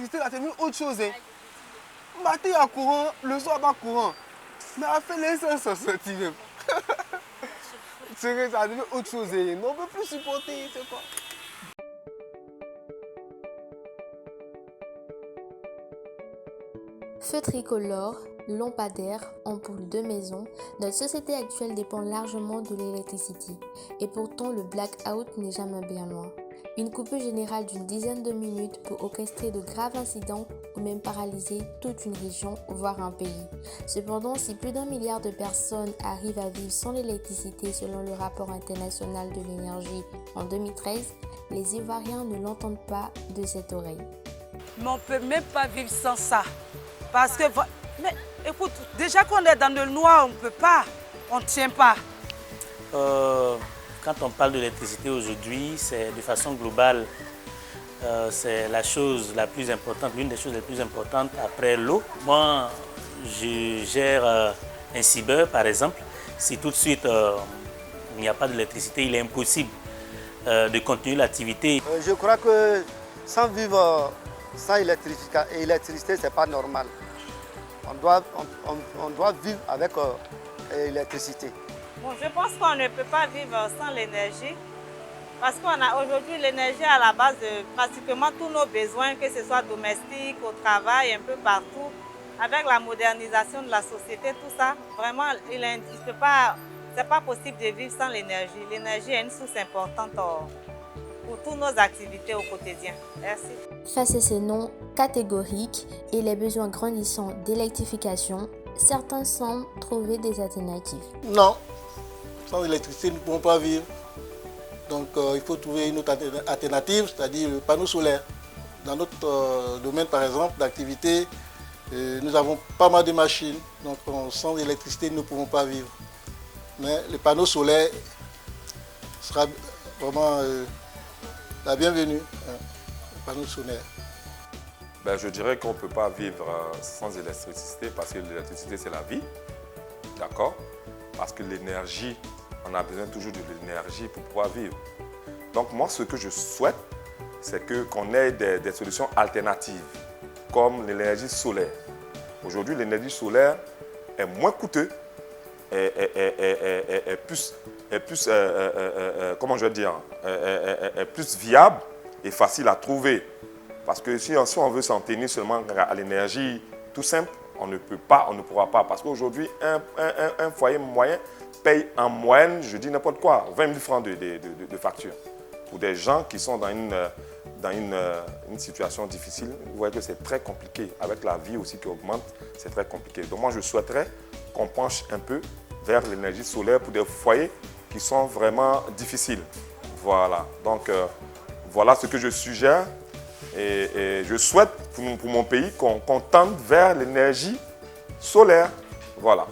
l'électricité, là, c'est devenu autre chose. Hein. Matin, il y a courant, le soir, pas courant. Mais à faire l'essence, ça sortit même. C'est vrai, ça devient autre chose. Hein. On ne peut plus supporter, c'est pas. Feu tricolore, lampadaires, ampoules de maison, notre société actuelle dépend largement de l'électricité. Et pourtant, le blackout n'est jamais bien loin. Une coupure générale d'une dizaine de minutes peut orchestrer de graves incidents ou même paralyser toute une région, voire un pays. Cependant, si plus d'1 milliard de personnes arrivent à vivre sans l'électricité selon le rapport international de l'énergie en 2013, les Ivoiriens ne l'entendent pas de cette oreille. Mais on ne peut même pas vivre sans ça. Parce que, mais écoute, déjà qu'on est dans le noir, on ne peut pas, on ne tient pas. Quand on parle de l'électricité aujourd'hui, c'est de façon globale, c'est la chose la plus importante, l'une des choses les plus importantes après l'eau. Moi, je gère un cyber, par exemple. Si tout de suite il n'y a pas d'électricité, il est impossible de continuer l'activité. Je crois que sans vivre sans électricité, ce n'est pas normal. On doit vivre avec l'électricité. Bon, je pense qu'on ne peut pas vivre sans l'énergie parce qu'on a aujourd'hui l'énergie à la base de pratiquement tous nos besoins, que ce soit domestique, au travail, un peu partout. Avec la modernisation de la société, tout ça, vraiment, c'est pas possible de vivre sans l'énergie. L'énergie est une source importante pour toutes nos activités au quotidien. Merci. Face à ces noms catégoriques et les besoins grandissants d'électrification, certains semblent trouver des alternatives. Non, sans électricité, nous ne pouvons pas vivre. Donc il faut trouver une autre alternative, c'est-à-dire le panneau solaire. Dans notre domaine, par exemple, d'activité, nous avons pas mal de machines. Donc sans électricité, nous ne pouvons pas vivre. Mais le panneau solaire sera vraiment la bienvenue, le panneau solaire. Ben, je dirais qu'on ne peut pas vivre sans électricité parce que l'électricité, c'est la vie. D'accord? Parce que l'énergie, on a besoin toujours de l'énergie pour pouvoir vivre. Donc moi, ce que je souhaite, c'est qu'on ait des solutions alternatives, comme l'énergie solaire. Aujourd'hui, l'énergie solaire est moins coûteuse, est plus viable et facile à trouver. Parce que si on veut s'en tenir seulement à l'énergie tout simple, on ne peut pas, on ne pourra pas. Parce qu'aujourd'hui, un foyer moyen paye en moyenne, je dis n'importe quoi, 20 000 francs de facture. Pour des gens qui sont dans une situation difficile, vous voyez que c'est très compliqué. Avec la vie aussi qui augmente, c'est très compliqué. Donc moi, je souhaiterais qu'on penche un peu vers l'énergie solaire pour des foyers qui sont vraiment difficiles. Voilà. Donc, voilà ce que je suggère. Et je souhaite pour mon pays qu'on tende vers l'énergie solaire. Voilà.